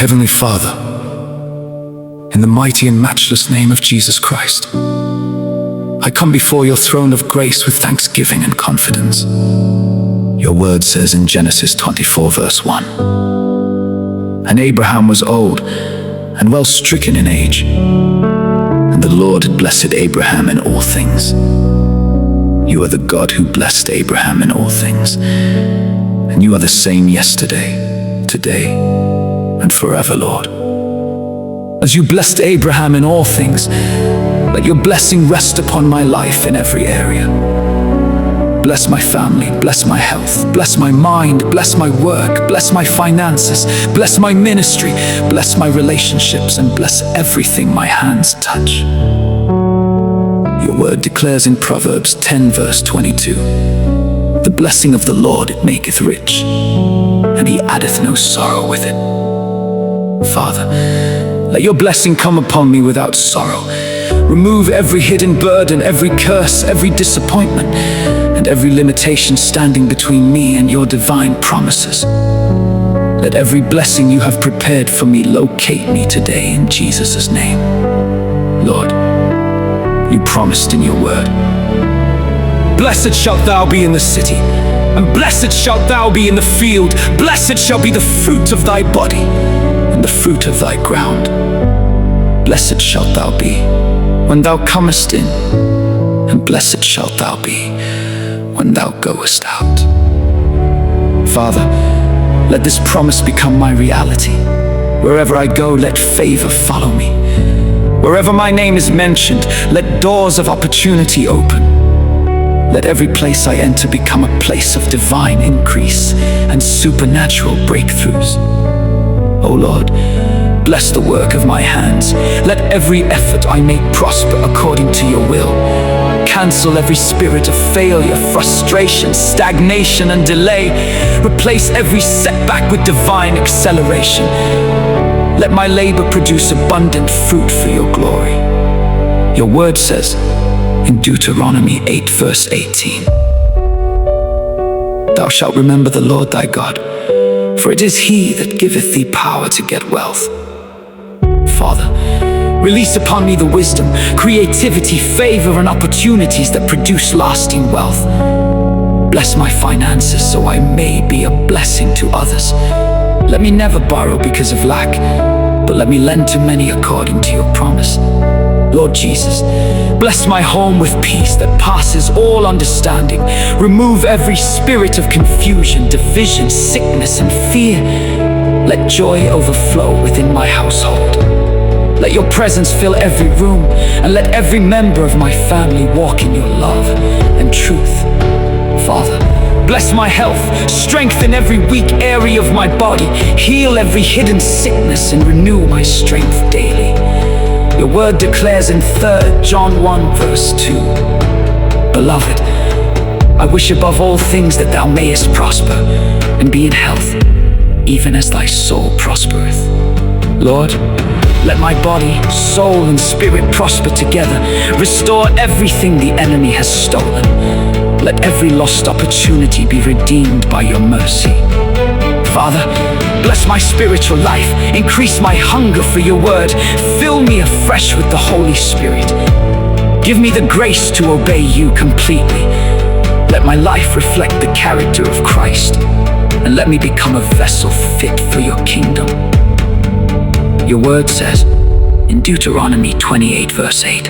Heavenly Father, in the mighty and matchless name of Jesus Christ, I come before your throne of grace with thanksgiving and confidence. Your word says in Genesis 24 verse 1, "And Abraham was old and well stricken in age, and the Lord had blessed Abraham in all things." You are the God who blessed Abraham in all things, and you are the same yesterday, today, and forever, Lord. As you blessed Abraham in all things, let your blessing rest upon my life in every area. Bless my family, bless my health, bless my mind, bless my work, bless my finances, bless my ministry, bless my relationships, and bless everything my hands touch. Your word declares in Proverbs 10 verse 22, "The blessing of the Lord it maketh rich, and he addeth no sorrow with it." Father, let your blessing come upon me without sorrow. Remove every hidden burden, every curse, every disappointment, and every limitation standing between me and your divine promises. Let every blessing you have prepared for me locate me today in Jesus' name. Lord, you promised in your word, "Blessed shalt thou be in the city, and blessed shalt thou be in the field. Blessed shall be the fruit of thy body, and the fruit of thy ground. Blessed shalt thou be when thou comest in, and blessed shalt thou be when thou goest out." Father, let this promise become my reality. Wherever I go, let favor follow me. Wherever my name is mentioned, let doors of opportunity open. Let every place I enter become a place of divine increase and supernatural breakthroughs. O Lord, bless the work of my hands. Let every effort I make prosper according to your will. Cancel every spirit of failure, frustration, stagnation, and delay. Replace every setback with divine acceleration. Let my labor produce abundant fruit for your glory. Your word says in Deuteronomy 8 verse 18, "Thou shalt remember the Lord thy God, for it is he that giveth thee power to get wealth." Father, release upon me the wisdom, creativity, favor, and opportunities that produce lasting wealth. Bless my finances so I may be a blessing to others. Let me never borrow because of lack, but let me lend to many according to your promise. Lord Jesus, bless my home with peace that passes all understanding. Remove every spirit of confusion, division, sickness, and fear. Let joy overflow within my household. Let your presence fill every room, and let every member of my family walk in your love and truth. Father, bless my health, strengthen every weak area of my body, heal every hidden sickness, and renew my strength daily. Your word declares in 3 John 1 verse 2, "Beloved, I wish above all things that thou mayest prosper and be in health, even as thy soul prospereth." Lord, let my body, soul, and spirit prosper together. Restore everything the enemy has stolen. Let every lost opportunity be redeemed by your mercy. Father, bless my spiritual life. Increase my hunger for your word. Fill me afresh with the Holy Spirit. Give me the grace to obey you completely. Let my life reflect the character of Christ, and let me become a vessel fit for your kingdom. Your word says in Deuteronomy 28 verse 8,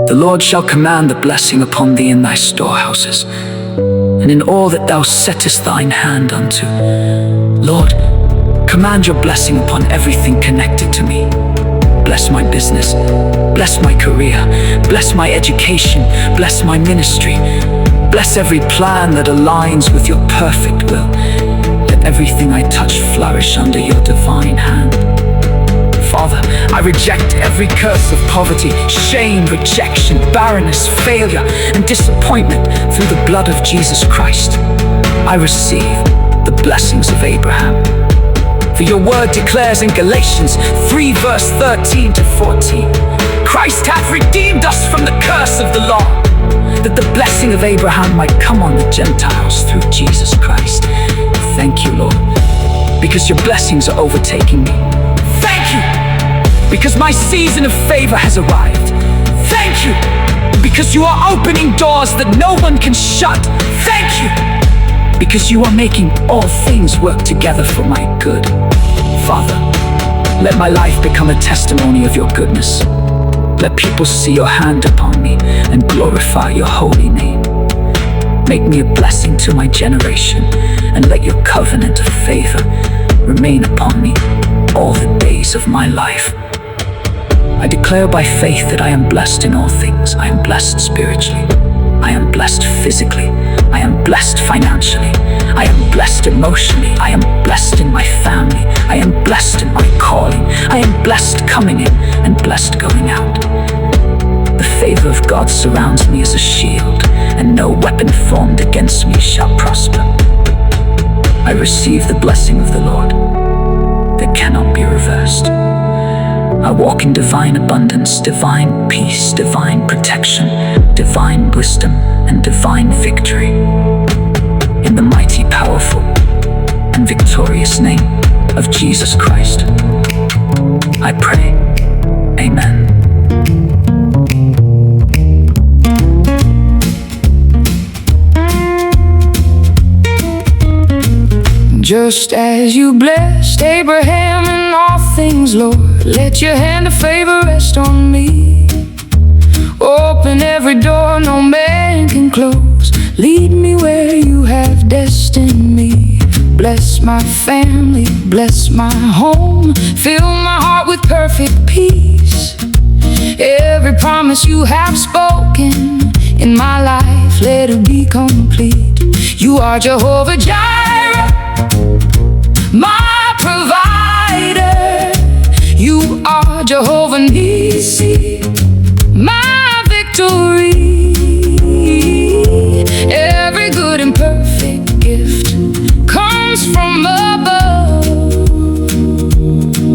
"The Lord shall command the blessing upon thee in thy storehouses, and in all that thou settest thine hand unto." Lord, command your blessing upon everything connected to me. Bless my business, bless my career, bless my education, bless my ministry. Bless every plan that aligns with your perfect will. Let everything I touch flourish under your divine hand. Father, I reject every curse of poverty, shame, rejection, barrenness, failure, and disappointment through the blood of Jesus Christ. I receive the blessings of Abraham. For your word declares in Galatians 3 verse 13 to 14, "Christ hath redeemed us from the curse of the law, that the blessing of Abraham might come on the Gentiles through Jesus Christ." Thank you, Lord. because your blessings are overtaking me. Thank you, because my season of favor has arrived. Thank you, because you are opening doors that no one can shut. Thank you, because you are making all things work together for my good. Father, let my life become a testimony of your goodness. Let people see your hand upon me and glorify your holy name. Make me a blessing to my generation, and let your covenant of favor remain upon me all the days of my life. I declare by faith that I am blessed in all things. I am blessed spiritually. I am blessed physically. I am blessed financially. I am blessed emotionally. I am blessed in my family. I am blessed in my calling. I am blessed coming in and blessed going out. The favor of God surrounds me as a shield, and no weapon formed against me shall prosper. I receive the blessing of the Lord that cannot be reversed. I walk in divine abundance, divine peace, divine protection, divine wisdom, and divine victory. In the mighty, powerful, and victorious name of Jesus Christ, I pray. Amen. Just as you blessed Abraham in all things, Lord, let your hand of favor rest on me. Open every door no man can close. Lead me where you have destined me. Bless my family, bless my home. Fill my heart with perfect peace. Every promise you have spoken in my life, let it be complete. You are Jehovah Jireh, my provider. You are Jehovah Nissi, my victory. Every good and perfect gift comes from above.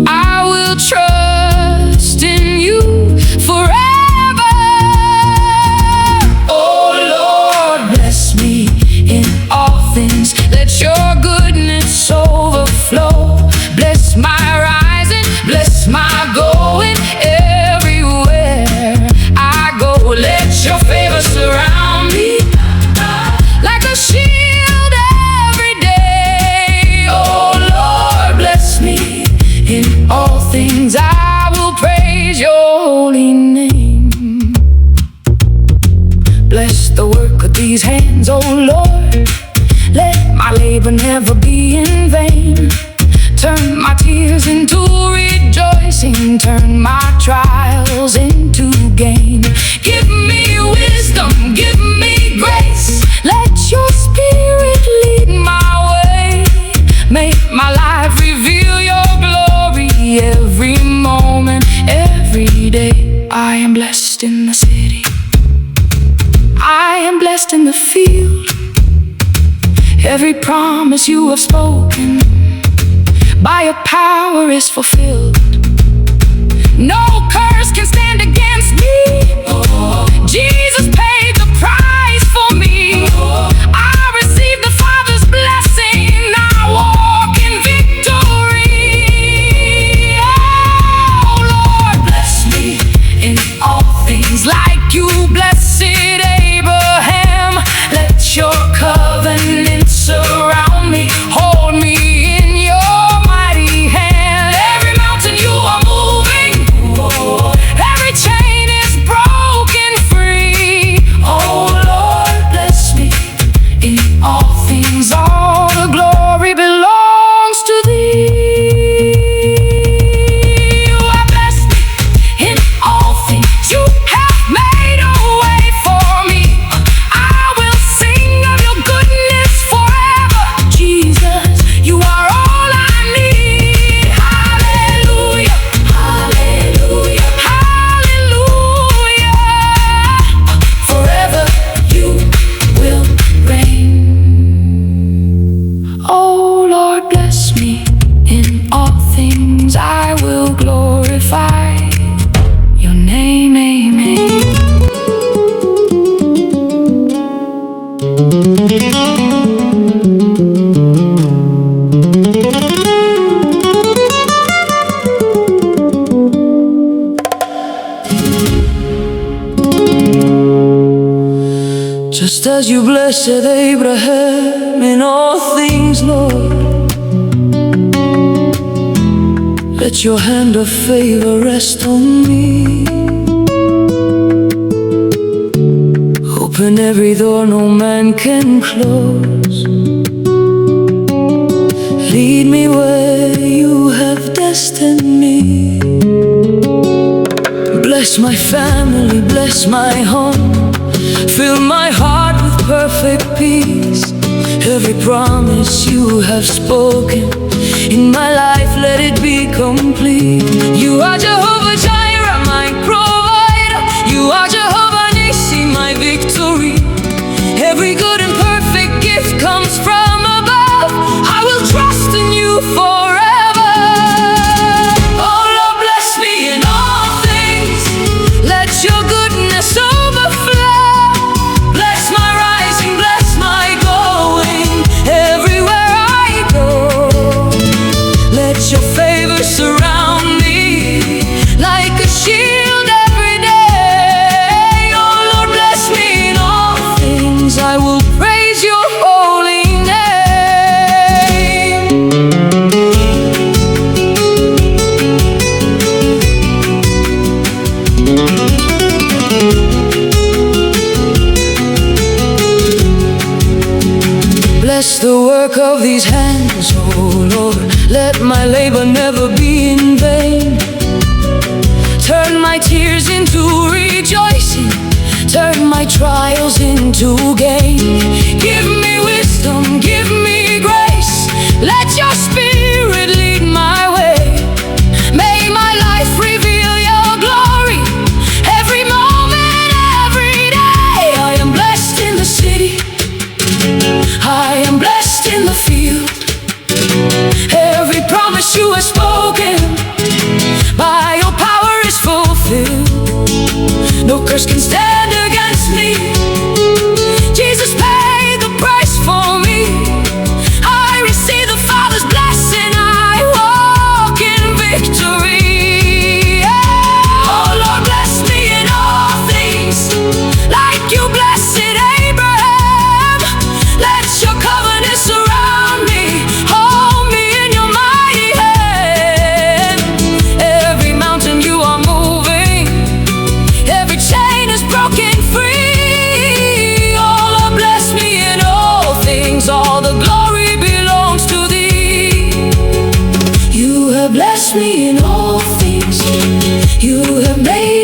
I will trust in you forever. Oh Lord, bless me in all things. Let your goodness overflow. Bless my rising, bless my going. Everywhere I go, let your favor surround me like a shield every day. Oh Lord, bless me in all things. I will praise your holy name. Bless the work of these hands, oh Lord. Let my labor never be in vain. Turn my tears into rejoicing. Turn my trials into gain. Give me wisdom, give me grace. Let your spirit lead my way. Make my life reveal your glory every moment, every day. I am blessed in the city, I am blessed in the field. Every promise you have spoken by your power is fulfilled. No curse can stand against me. Jesus paid the price for me. I received the Father's blessing. I walk in victory. Oh Lord, bless me in all things like you blessed Abraham. Let your covenant surround me. Hold me in your mighty hand. Every mountain you are moving, as you blessed Abraham in all things, Lord. Let your hand of favor rest on me. Open every door no man can close. Lead me where you have destined me. Bless my family, bless my home. Fill my heart with perfect peace. Every promise you have spoken in my life, let it be complete. You are Jehovah Jireh, my provider. You are Jehovah Nissi, my victory. Every good and perfect gift comes from above. I will trust in you forever. Oh Lord, bless me in all things. Let your goodness overflow. Bless my rising, bless my going, everywhere I go. Let your favor surround me like a shield every day. Oh Lord, bless me in all things. I will praise your holy name. Bless the work of these hands, oh Lord. Let my labor never be in vain. Turn my tears into rejoicing. Turn my trials into gain. Give me wisdom, give me grace. Let your spirit lead my way. May my life reveal your glory every moment, every day. I am blessed in the city, I am blessed in the field. Every promise you have spoken, by your power is fulfilled. No curse can stand against me. Jesus paid the price for me. I receive the Father's blessing. I walk in victory. Oh Lord, bless me in all things like you blessed Abraham. Let your covenant surround me. Hold me in your mighty hand. Every mountain you are moving, every chain is broken free. Oh Lord, bless me in all things. All the glory belongs to thee. You have blessed me in all things. You have made